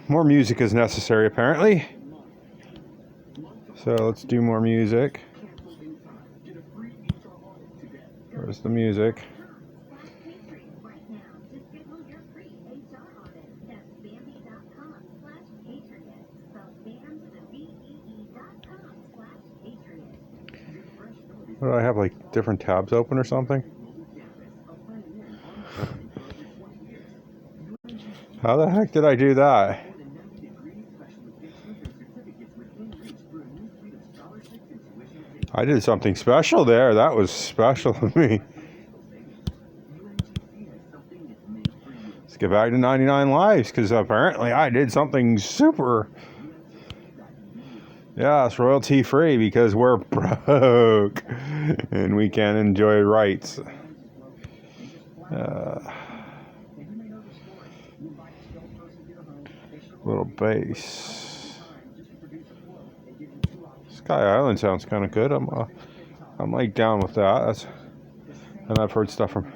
More music is necessary, apparently. So let's do more music. Where's the music? What do I have, like different tabs open or something? How the heck did I do that? I did something special there. That was special of me. Let's get back to 99 lives, because apparently I did something super. Yeah, it's royalty free because we're broke and we can't enjoy rights. Little bass. Sky Island sounds kind of good. I'm like down with that. And I've heard stuff from.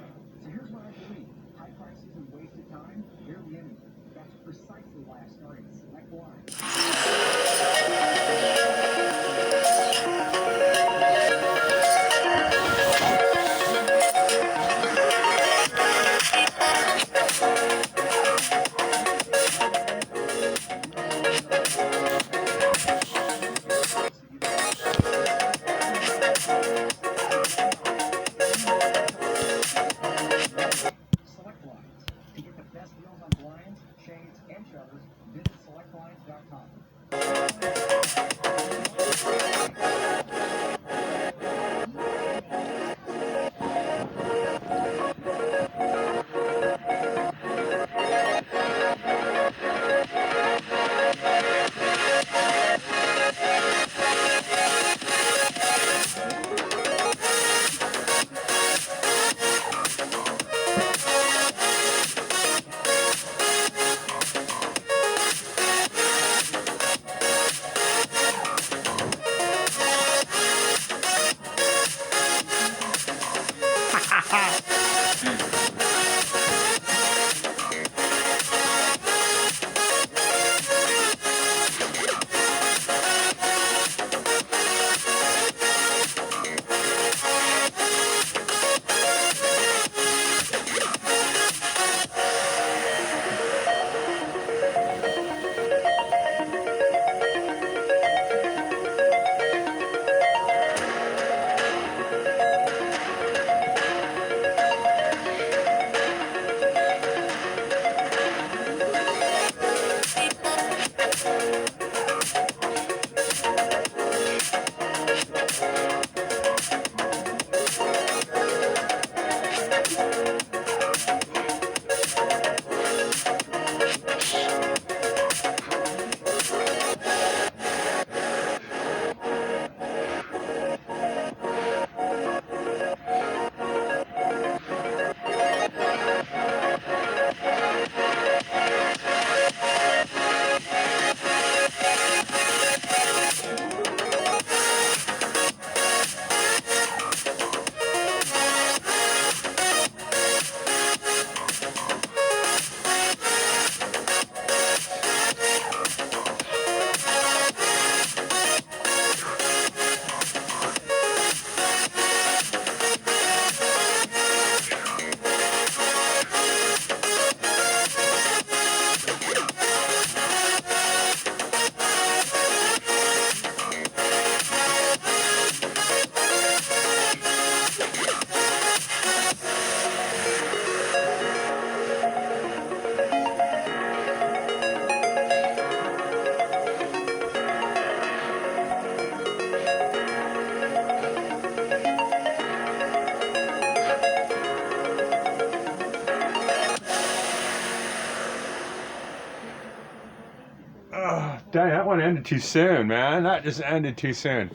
Dang, that one ended too soon, man. That just ended too soon.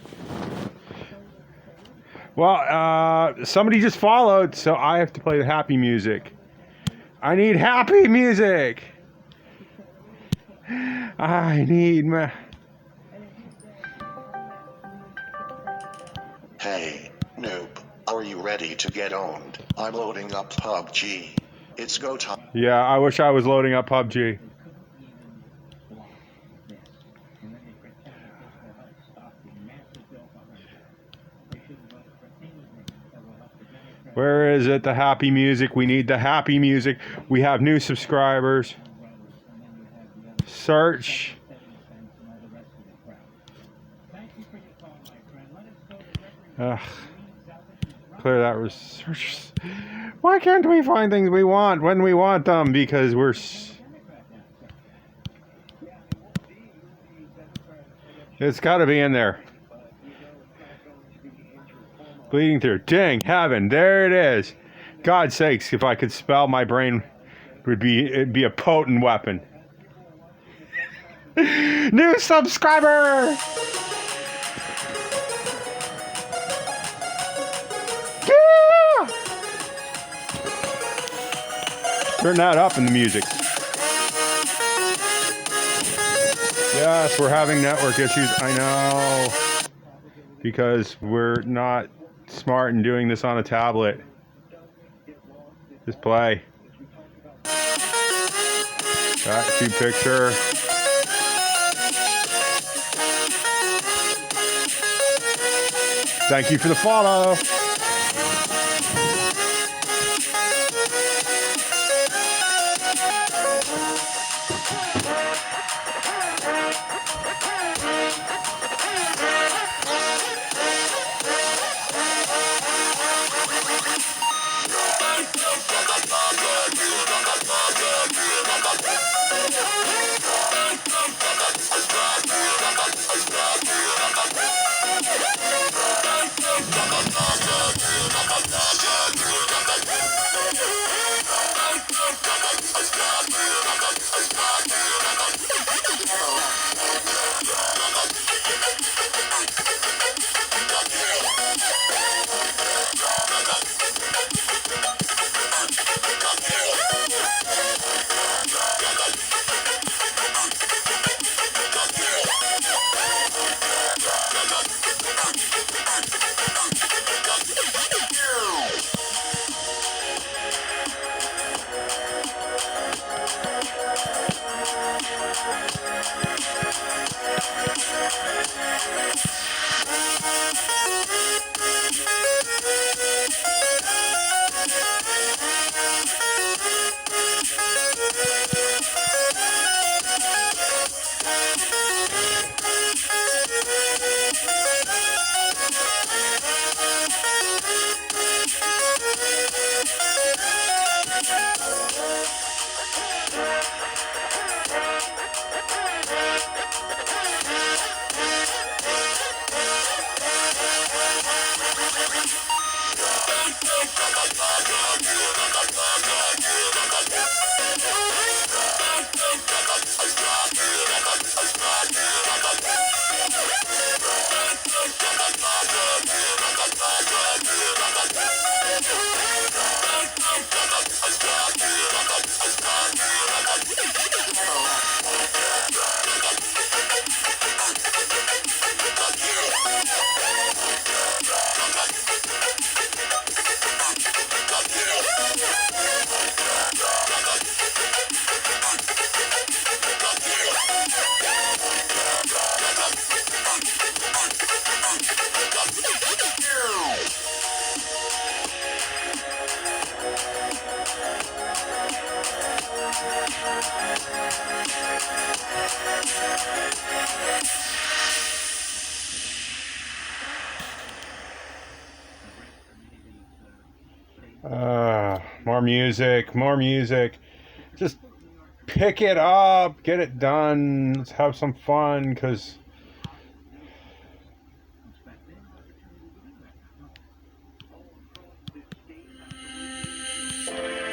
Well, somebody just followed, so I have to play the happy music. I need happy music. I need my... Hey, noob, are you ready to get owned? I'm loading up PUBG. It's go time. Yeah, I wish I was loading up PUBG. Where is it? The happy music. We need the happy music. We have new subscribers. Search. Ugh. clear that research. Why can't we find things we want when we want them? Because we're... It's got to be in there. Bleeding through. Dang, heaven. There it is. God's sakes, if I could spell, my brain it'd be a potent weapon. New subscriber! Yeah! Turn that up in the music. Yes, we're having network issues. I know. Because we're not smart in doing this on a tablet. Just play. Back to picture. Thank you for the follow. More music, more music. Just pick it up, get it done. Let's have some fun, because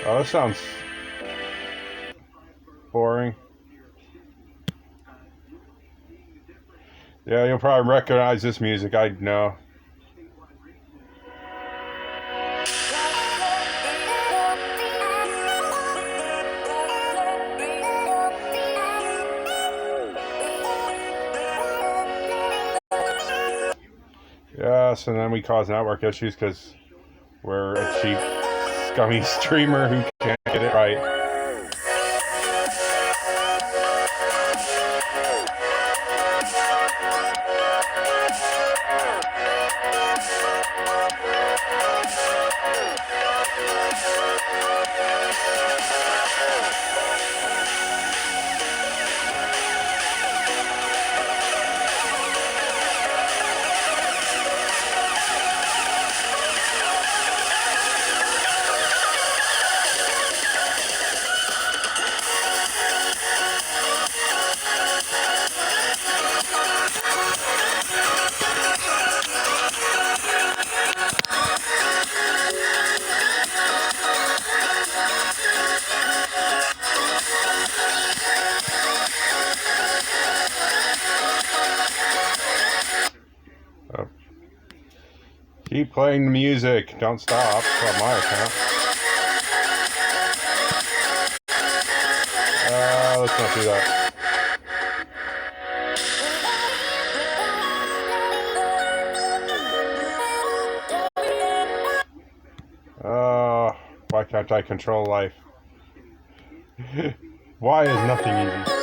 oh, that sounds boring. Yeah, you'll probably recognize this music. I know. Yes, and then we cause network issues because we're a cheap, scummy streamer who can't get it right. Keep playing the music. Don't stop. On my account. Let's not do that. Why can't I control life? Why is nothing easy?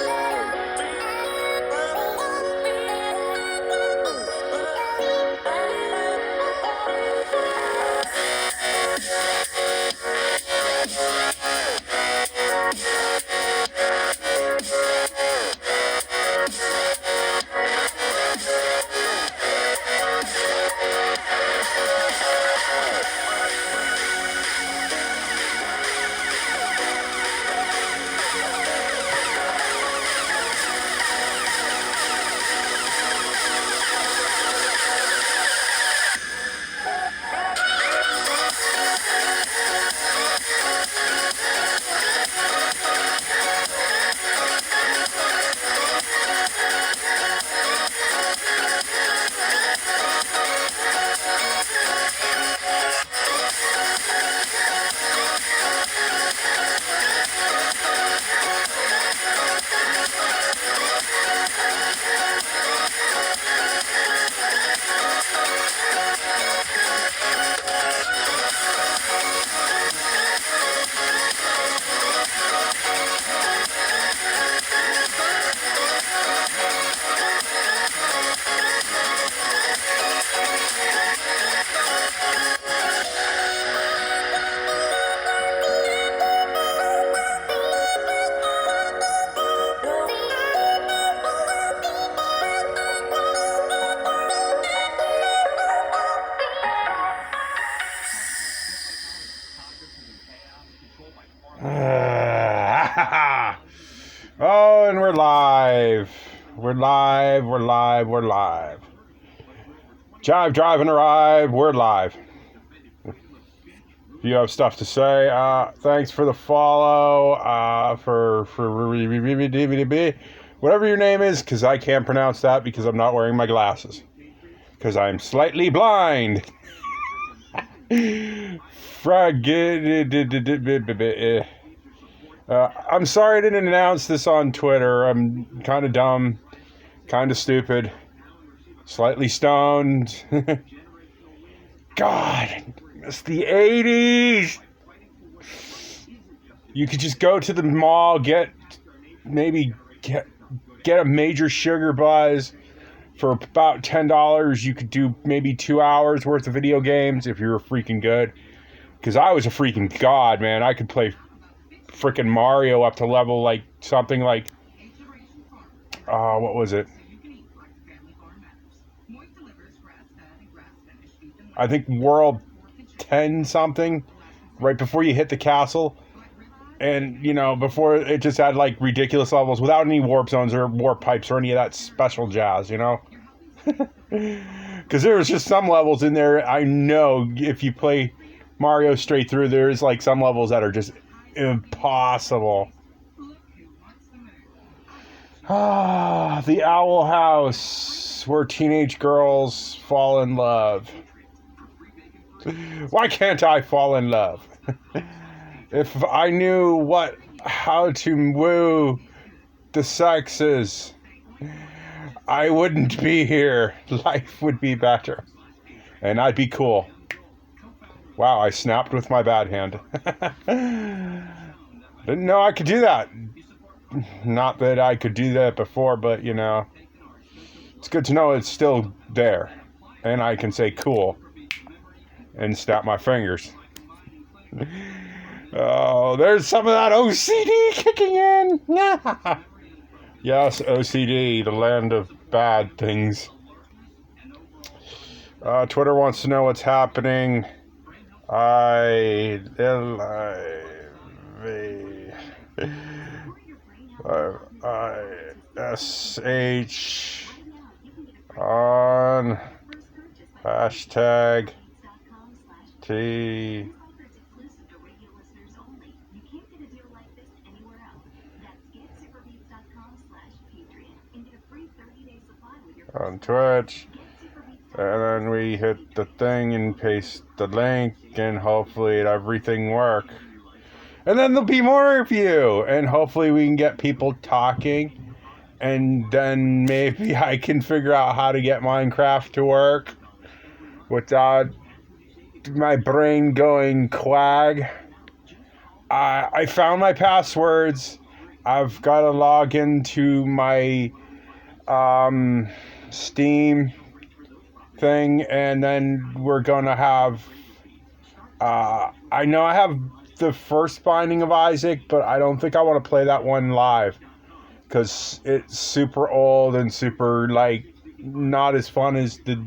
Oh, and we're live. We're live. Jive, drive, and arrive. We're live. If you have stuff to say, thanks for the follow, for whatever your name is, because I can't pronounce that because I'm not wearing my glasses. Because I'm slightly blind. I'm sorry I didn't announce this on Twitter. I'm kind of dumb, kind of stupid, slightly stoned. God, it's the 80s. You could just go to the mall, get a major sugar buzz for about $10. You could do maybe 2 hours worth of video games if you were freaking good. Because I was a freaking god, man. I could play freaking Mario up to level like something like what was it? I think World 10 something, right before you hit the castle. And, you know, before it just had like ridiculous levels without any warp zones or warp pipes or any of that special jazz, you know? Because there was just some levels in there. I know if you play Mario straight through, there's like some levels that are just impossible. The Owl House, where teenage girls fall in love. Why can't I fall in love? If I knew how to woo the sexes, I wouldn't be here. Life would be better. And I'd be cool. Wow, I snapped with my bad hand. Didn't know I could do that. Not that I could do that before, but, you know, it's good to know it's still there. And I can say cool and snap my fingers. Oh, there's some of that OCD kicking in. Yes, OCD, the land of bad things. Twitter wants to know what's happening. ISH on hashtag T. On Twitch. And then we hit the thing and paste the link, and hopefully everything work. And then there'll be more of you, and hopefully we can get people talking, and then maybe I can figure out how to get Minecraft to work without my brain going quag. I found my passwords. I've got to log into my Steam thing, and then we're gonna have I know I have the first Binding of Isaac, but I don't think I want to play that one live because it's super old and super like not as fun as the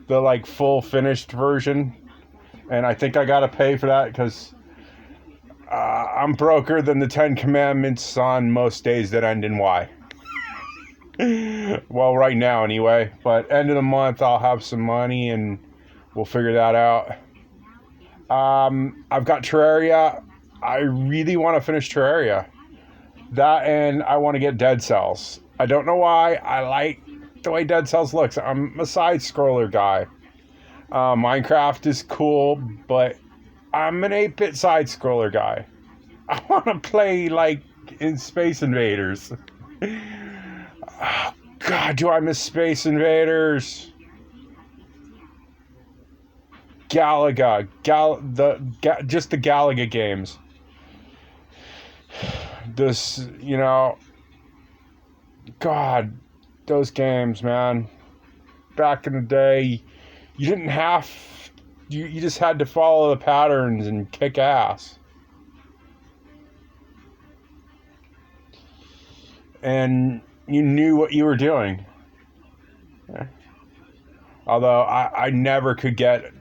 like full finished version, and I think I gotta pay for that because I'm broker than the Ten Commandments on most days that end in Y. Well, right now anyway, but end of the month I'll have some money and we'll figure that out. I've got Terraria. I really want to finish Terraria. That, and I want to get Dead Cells. I don't know why. I like the way Dead Cells looks. I'm a side scroller guy. Minecraft is cool, but I'm an 8-bit side scroller guy. I want to play like in Space Invaders. Oh, God, do I miss Space Invaders? Galaga, just the Galaga games. This, God, those games, man. Back in the day, you didn't have, you just had to follow the patterns and kick ass. And you knew what you were doing. Yeah. Although I never could get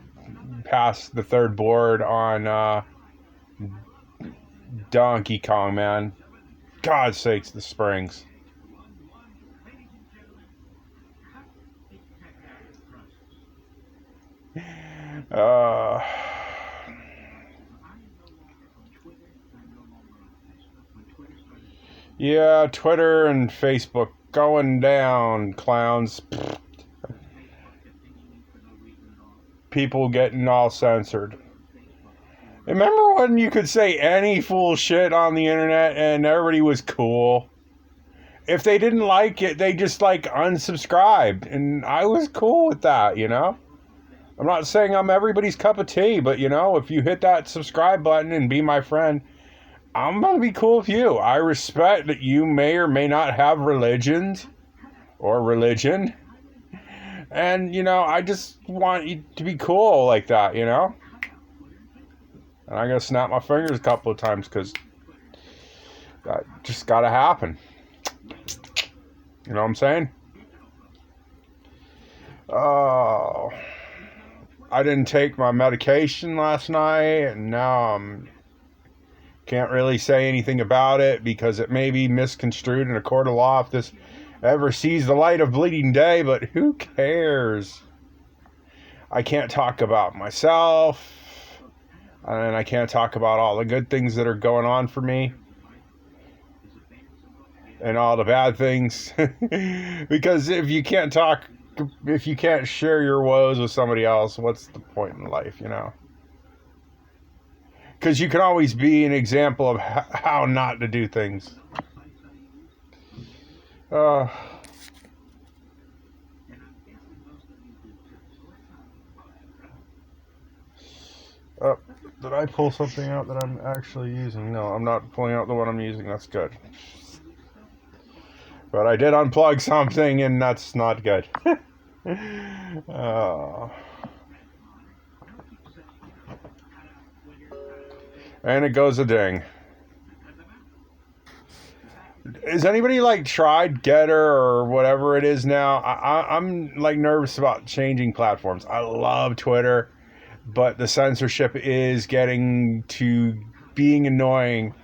past the third board on Donkey Kong, man. God's sakes, the springs. Yeah, Twitter and Facebook going down, clowns. People getting all censored. Remember when you could say any fool shit on the internet and everybody was cool? If they didn't like it, they just unsubscribed, and I was cool with that, I'm not saying I'm everybody's cup of tea, but if you hit that subscribe button and be my friend, I'm gonna be cool with you. I respect that you may or may not have religions or religion. And, I just want you to be cool like that, And I gotta snap my fingers a couple of times because that just gotta happen. You know what I'm saying? Oh, I didn't take my medication last night, and now can't really say anything about it because it may be misconstrued in a court of law if this ever sees the light of bleeding day, but who cares? I can't talk about myself, and I can't talk about all the good things that are going on for me and all the bad things because if you can't share your woes with somebody else, what's the point in life, Because you can always be an example of how not to do things. Did I pull something out that I'm actually using? No, I'm not pulling out the one I'm using. That's good. But I did unplug something, and that's not good. And it goes a ding. Has anybody tried Getter or whatever it is now? I'm nervous about changing platforms. I love Twitter, but the censorship is getting to being annoying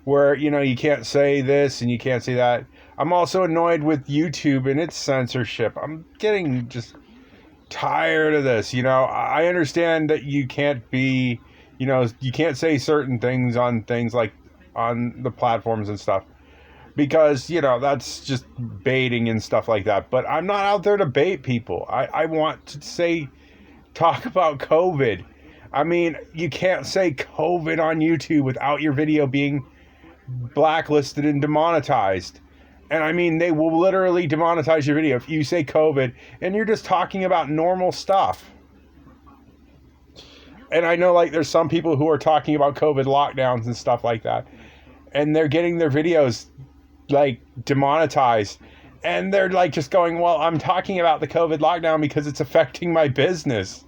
where, you can't say this and you can't say that. I'm also annoyed with YouTube and its censorship. I'm getting just tired of this. I understand that you can't be, you can't say certain things on things like on the platforms and stuff. because, that's just baiting and stuff like that. But I'm not out there to bait people. I want to talk about COVID. I mean, you can't say COVID on YouTube without your video being blacklisted and demonetized. And I mean, they will literally demonetize your video if you say COVID and you're just talking about normal stuff. And I know, like, there's some people who are talking about COVID lockdowns and stuff like that, and they're getting their videos, like, demonetized. And they're, like, just going, well, I'm talking about the COVID lockdown because it's affecting my business.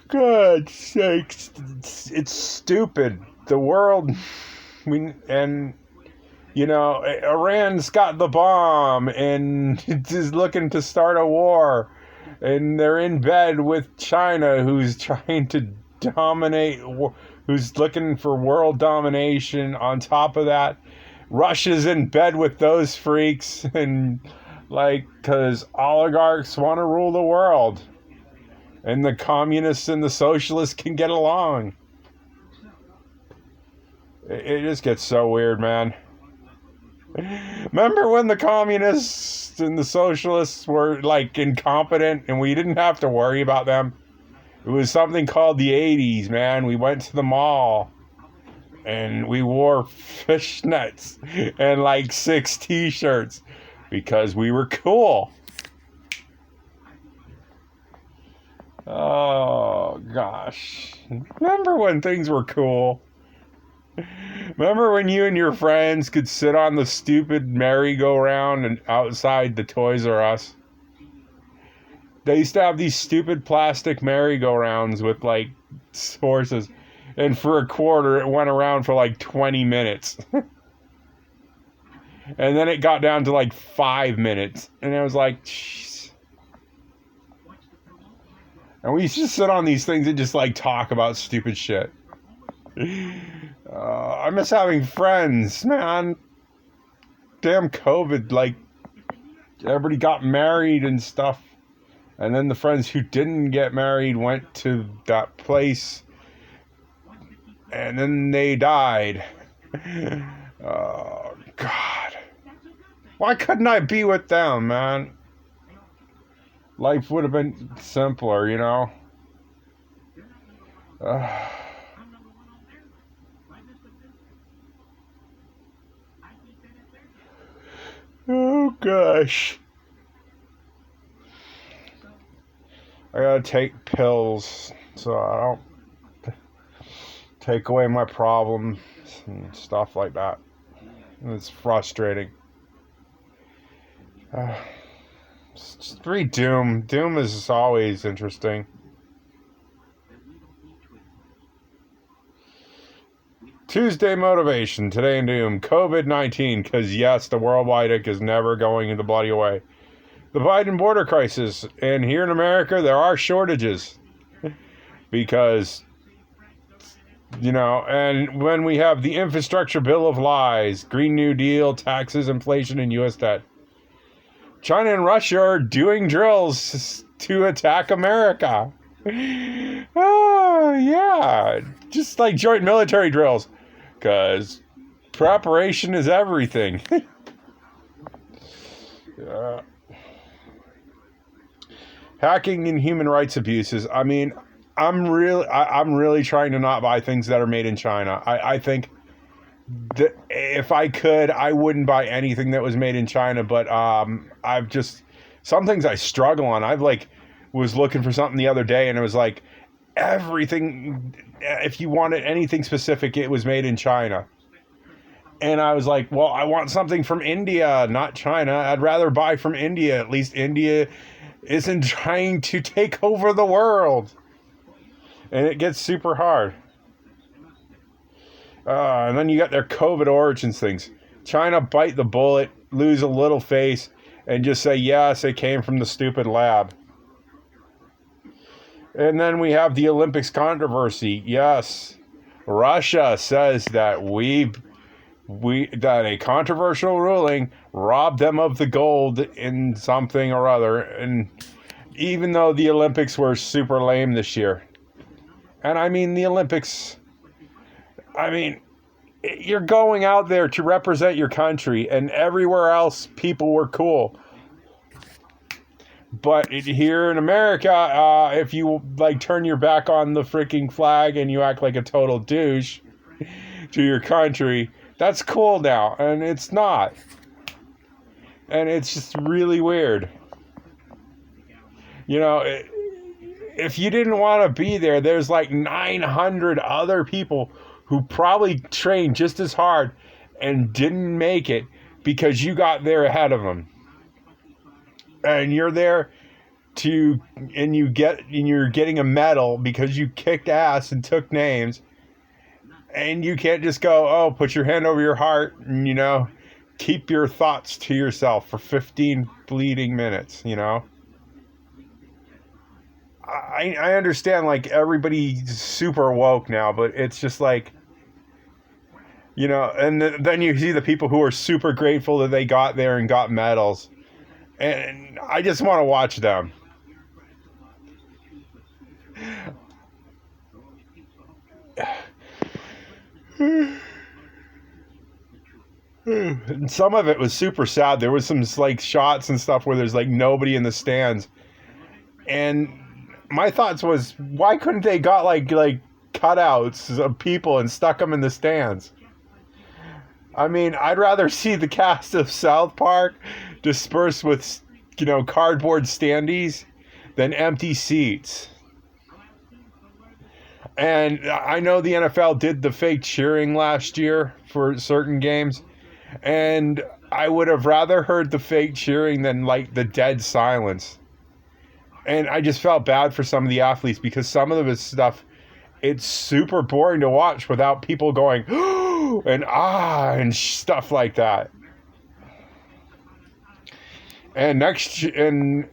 Good sakes, it's stupid. The world, Iran's got the bomb and is looking to start a war, and they're in bed with China, who's trying to dominate, who's looking for world domination. On top of that, Russia's in bed with those freaks, and because oligarchs want to rule the world. And the communists and the socialists can get along. It just gets so weird, man. Remember when the communists and the socialists were, incompetent and we didn't have to worry about them? It was something called the 80s, man. We went to the mall and we wore fishnets and 6 t-shirts because we were cool. Oh, gosh. Remember when things were cool? Remember when you and your friends could sit on the stupid merry-go-round and outside the Toys R Us? They used to have these stupid plastic merry-go-rounds with, horses. And for a quarter, it went around for 20 minutes. And then it got down to 5 minutes. And I was like, jeez. And we used to sit on these things and just talk about stupid shit. I miss having friends, man. Damn COVID, everybody got married and stuff. And then the friends who didn't get married went to that place. And then they died. Oh, God. Why couldn't I be with them, man? Life would have been simpler, Oh, gosh. I gotta take pills so I don't take away my problems and stuff like that. It's frustrating. Just read Doom. Doom is always interesting. Tuesday motivation. Today in Doom. COVID-19. Because yes, the worldwide ick is never going the bloody away. The Biden border crisis. And here in America, there are shortages. Because, and when we have the infrastructure bill of lies, Green New Deal, taxes, inflation, and U.S. debt. China and Russia are doing drills to attack America. Oh, yeah. Just like joint military drills. Because preparation is everything. Hacking and human rights abuses. I mean, I'm really trying to not buy things that are made in China. I think that if I could, I wouldn't buy anything that was made in China, but some things I struggle on. Was looking for something the other day, and it was everything, if you wanted anything specific, it was made in China. And I was like, well, I want something from India, not China. I'd rather buy from India. At least India isn't trying to take over the world. And it gets super hard. And then you got their COVID origins things. China bite the bullet, lose a little face, and just say, yes, it came from the stupid lab. And then we have the Olympics controversy. Yes, Russia says that that a controversial ruling robbed them of the gold in something or other. And even though the Olympics were super lame this year. And I mean, the Olympics, I mean, you're going out there to represent your country, and everywhere else people were cool. But here in America, if you like turn your back on the freaking flag and you act like a total douche to your country, that's cool now, and it's not. And it's just really weird. You know, if you didn't want to be there, there's like 900 other people who probably trained just as hard and didn't make it because you got there ahead of them. And you're there and you're getting a medal because you kicked ass and took names. And you can't just go, oh, put your hand over your heart and, you know, keep your thoughts to yourself for 15 bleeding minutes, you know? I understand, like, everybody's super woke now, but it's just like, you know, and then you see the people who are super grateful that they got there and got medals. And I just want to watch them. And some of it was super sad. There was some like shots and stuff where there's like nobody in the stands. And my thoughts was, why couldn't they got like cutouts of people and stuck them in the stands? I mean, I'd rather see the cast of South Park dispersed with, you know, cardboard standees than empty seats. And I know the NFL did the fake cheering last year for certain games, and I would have rather heard the fake cheering than like the dead silence. And I just felt bad for some of the athletes because some of this stuff, it's super boring to watch without people going and and stuff like that. And in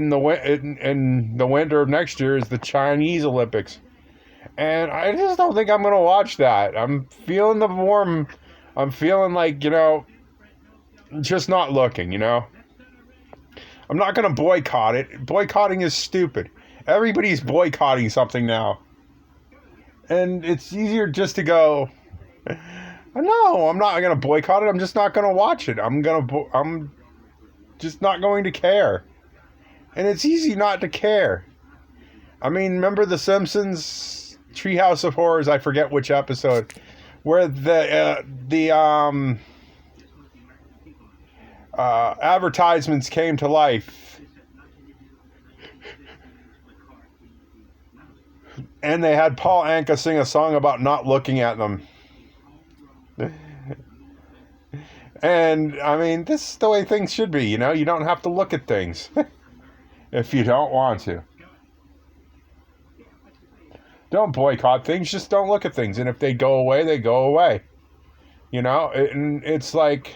the winter of next year is the Chinese Olympics, and I just don't think I'm gonna watch that. I'm feeling the warm. I'm feeling like, you know, just not looking. You know, I'm not gonna boycott it. Boycotting is stupid. Everybody's boycotting something now, and it's easier just to go, no, I'm not gonna boycott it. I'm just not gonna watch it. I'm just not going to care. And it's easy not to care. I mean, remember The Simpsons Treehouse of Horrors? I forget which episode, where the advertisements came to life, and they had Paul Anka sing a song about not looking at them. And, I mean, this is the way things should be, you know? You don't have to look at things if you don't want to. Don't boycott things, just don't look at things. And if they go away, they go away. You know? And it's like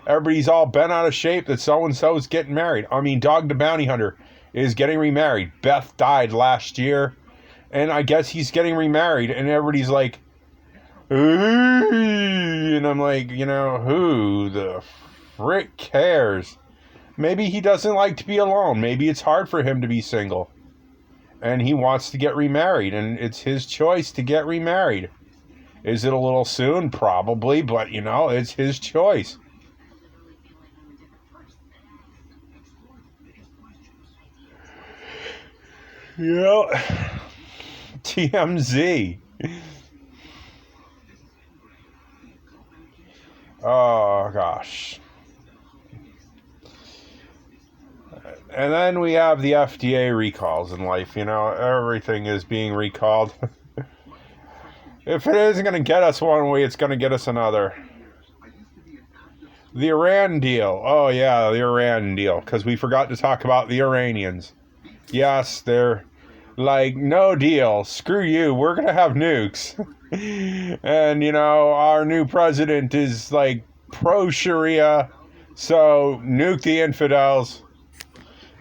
everybody's all bent out of shape that so-and-so is getting married. I mean, Dog the Bounty Hunter is getting remarried. Beth died last year, and I guess he's getting remarried, and everybody's like, and I'm like, you know, who the frick cares? Maybe he doesn't like to be alone. Maybe it's hard for him to be single. And he wants to get remarried, and it's his choice to get remarried. Is it a little soon? Probably, but, you know, it's his choice. Yeah. TMZ. Oh, gosh. And then we have the FDA recalls in life. You know, everything is being recalled. If it isn't going to get us one way, it's going to get us another. The Iran deal. Oh, yeah, the Iran deal. Because we forgot to talk about the Iranians. Yes, they're like, no deal. Screw you. We're going to have nukes. And, you know, our new president is like pro-Sharia. So nuke the infidels.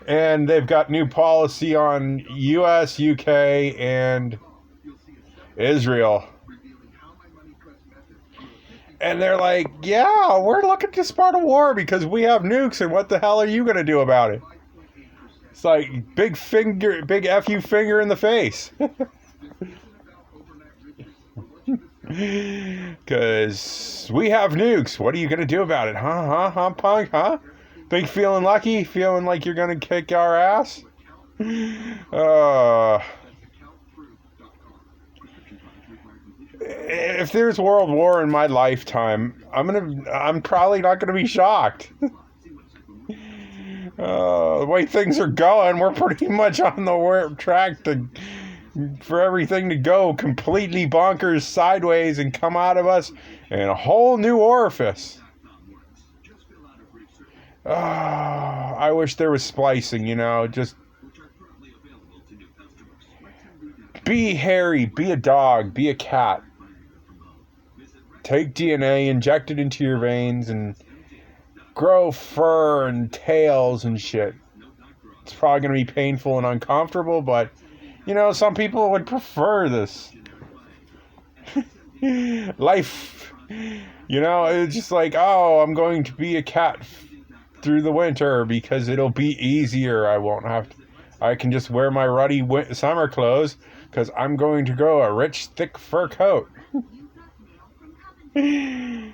And they've got new policy on US, UK, and Israel. And they're like, yeah, we're looking to start a war because we have nukes, and what the hell are you going to do about it? It's like big FU finger in the face. Because we have nukes. What are you going to do about it? Huh, punk, huh? Think feeling lucky? Feeling like you're going to kick our ass? If there's World War in my lifetime, I'm probably not gonna be shocked. The way things are going, we're pretty much on the track for everything to go completely bonkers sideways and come out of us in a whole new orifice. I wish there was splicing, just be hairy, be a dog, be a cat. Take DNA, inject it into your veins, and grow fur and tails and shit. It's probably going to be painful and uncomfortable, but, some people would prefer this. Life, it's just like, oh, I'm going to be a cat through the winter because it'll be easier. I can just wear my ruddy summer clothes because I'm going to grow a rich, thick fur coat. I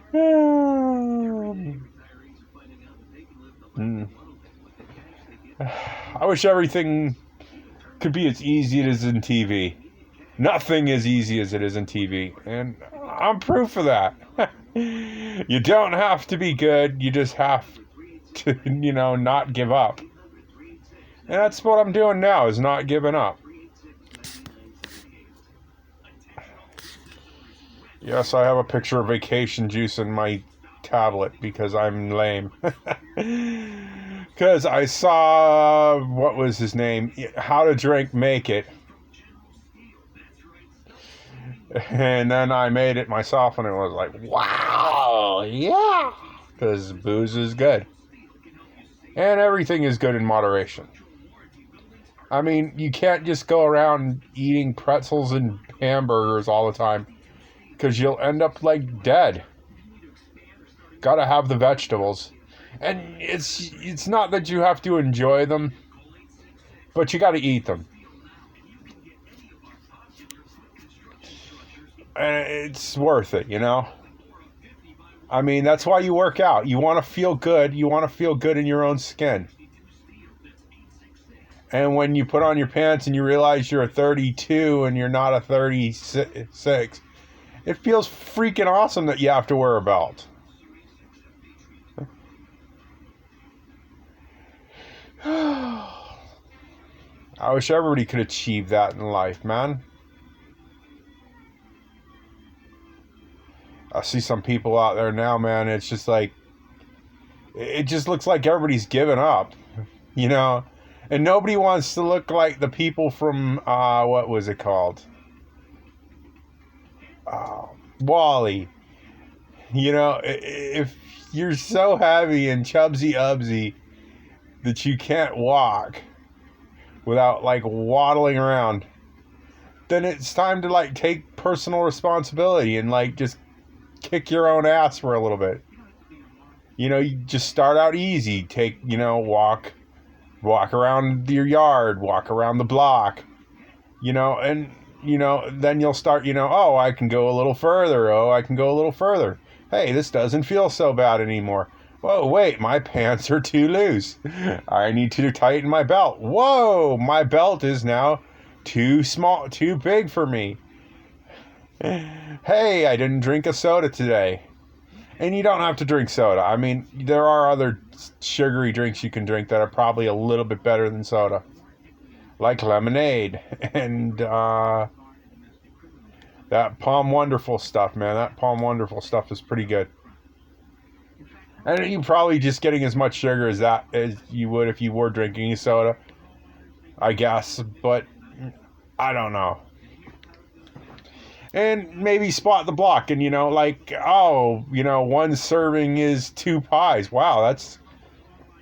wish everything could be as easy as in TV. Nothing as easy as it is in TV, and I'm proof of that. You don't have to be good, you just have to, not give up. And that's what I'm doing now, is not giving up. Yes, I have a picture of vacation juice in my tablet because I'm lame. Because I saw, what was his name? How to Drink, Make It. And then I made it myself and it was like, wow, yeah. Because booze is good. And everything is good in moderation. I mean, you can't just go around eating pretzels and hamburgers all the time. Because you'll end up like dead. Gotta have the vegetables. And it's not that you have to enjoy them, but you gotta eat them. And it's worth it, I mean, that's why you work out. You want to feel good. You want to feel good in your own skin. And when you put on your pants and you realize you're a 32 and you're not a 36, it feels freaking awesome that you have to wear a belt. I wish everybody could achieve that in life, man. I see some people out there now, man, it's just like, it just looks like everybody's given up, and nobody wants to look like the people from, what was it called? Wall-E. If you're so heavy and chubsy-ubsy that you can't walk without waddling around, then it's time to take personal responsibility and just kick your own ass for a little bit. You just start out easy. Walk around your yard, walk around the block, and then you'll start, oh, I can go a little further. Oh, I can go a little further. Hey, this doesn't feel so bad anymore. Whoa, wait, my pants are too loose. I need to tighten my belt. Whoa, my belt is now too small, too big for me. Hey, I didn't drink a soda today. And you don't have to drink soda. I mean, there are other sugary drinks you can drink that are probably a little bit better than soda. Like lemonade and that Palm Wonderful stuff, man. That Palm Wonderful stuff is pretty good. And you're probably just getting as much sugar as you would if you were drinking a soda, I guess. But I don't know. And maybe spot the block and, one serving is 2 pies. Wow, that's,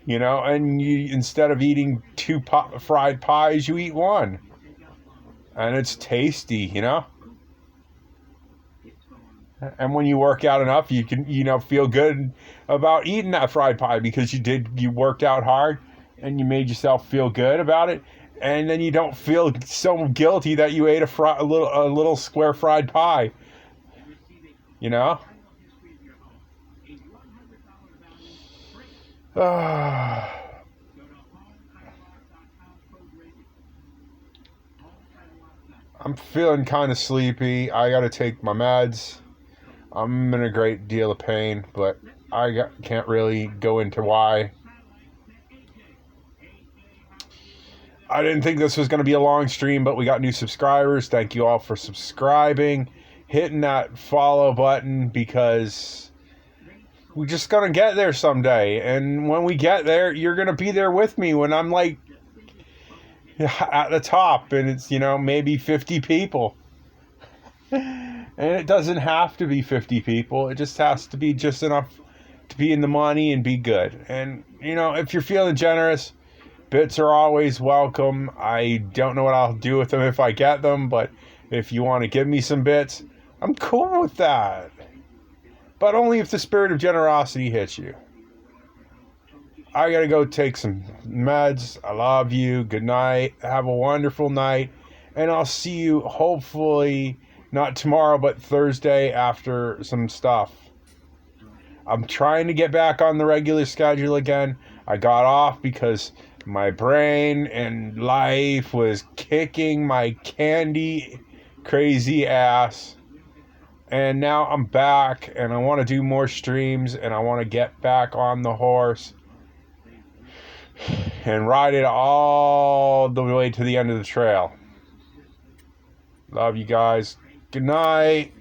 and you, instead of eating 2 fried pies, you eat 1. And it's tasty, And when you work out enough, you can, feel good about eating that fried pie because you worked out hard and you made yourself feel good about it. And then you don't feel so guilty that you ate a little square fried pie. You know? I'm feeling kind of sleepy. I got to take my meds. I'm in a great deal of pain, but can't really go into why. I didn't think this was going to be a long stream, but we got new subscribers. Thank you all for subscribing, hitting that follow button, because we're just going to get there someday. And when we get there, you're going to be there with me when I'm like at the top and it's, maybe 50 people. And it doesn't have to be 50 people. It just has to be just enough to be in the money and be good. And, if you're feeling generous, bits are always welcome. I don't know what I'll do with them if I get them, but if you want to give me some bits, I'm cool with that. But only if the spirit of generosity hits you. I gotta go take some meds. I love you. Good night. Have a wonderful night. And I'll see you hopefully not tomorrow, but Thursday after some stuff. I'm trying to get back on the regular schedule again. I got off because my brain and life was kicking my candy crazy ass. And now I'm back and I want to do more streams and I want to get back on the horse and ride it all the way to the end of the trail. Love you guys. Good night.